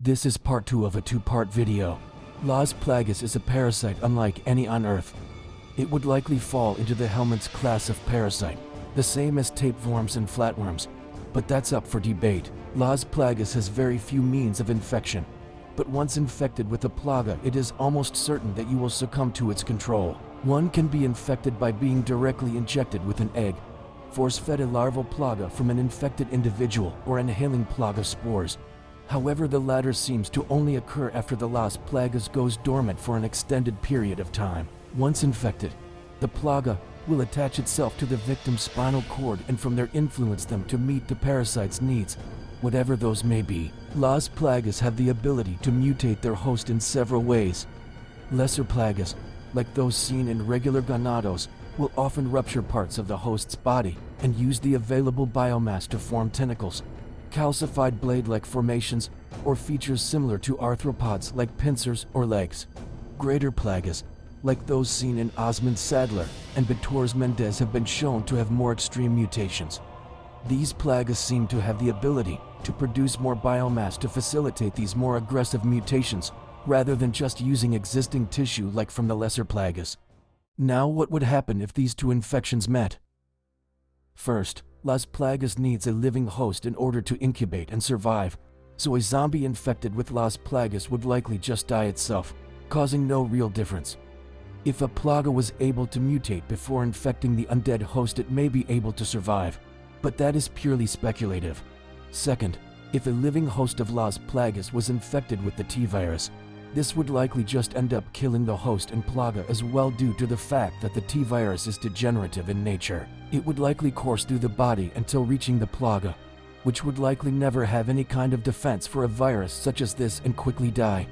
This is part 2 of a 2-part video. Las Plagas is a parasite unlike any on Earth. It would likely fall into the helminths class of parasite, the same as tapeworms and flatworms, but that's up for debate. Las Plagas has very few means of infection, but once infected with a plaga, it is almost certain that you will succumb to its control. One can be infected by being directly injected with an egg, force-fed a larval plaga from an infected individual, or inhaling plaga spores. However, the latter seems to only occur after the Las Plagas goes dormant for an extended period of time. Once infected, the plaga will attach itself to the victim's spinal cord and from there influence them to meet the parasite's needs, whatever those may be. Las Plagas have the ability to mutate their host in several ways. Lesser plagas, like those seen in regular ganados, will often rupture parts of the host's body and use the available biomass to form tentacles, calcified blade-like formations, or features similar to arthropods like pincers or legs. Greater plagas, like those seen in Osmond Sadler and Betors Mendez, have been shown to have more extreme mutations. These plagas seem to have the ability to produce more biomass to facilitate these more aggressive mutations, rather than just using existing tissue like from the lesser plagas. Now, what would happen if these two infections met? First, Las Plagas needs a living host in order to incubate and survive, so a zombie infected with Las Plagas would likely just die itself, causing no real difference. If a plaga was able to mutate before infecting the undead host, it may be able to survive, but that is purely speculative. Second, if a living host of Las Plagas was infected with the T-virus, this would likely just end up killing the host and plaga as well, due to the fact that the T-virus is degenerative in nature. It would likely course through the body until reaching the plaga, which would likely never have any kind of defense for a virus such as this and quickly die.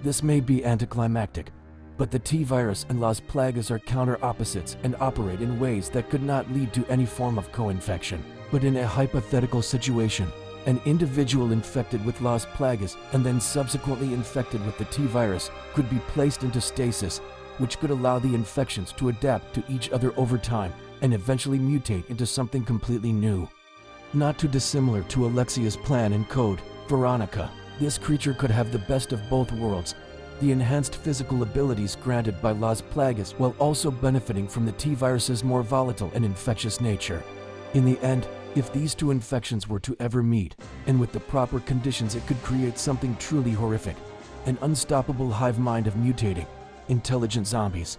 This may be anticlimactic, but the T-virus and Las Plagas are counter-opposites and operate in ways that could not lead to any form of co-infection. But in a hypothetical situation, an individual infected with Las Plagas and then subsequently infected with the T-virus could be placed into stasis, which could allow the infections to adapt to each other over time and eventually mutate into something completely new. Not too dissimilar to Alexia's plan in Code Veronica, this creature could have the best of both worlds: the enhanced physical abilities granted by Las Plagas while also benefiting from the T-virus's more volatile and infectious nature. In the end, if these two infections were to ever meet, and with the proper conditions, it could create something truly horrific: an unstoppable hive mind of mutating, intelligent zombies.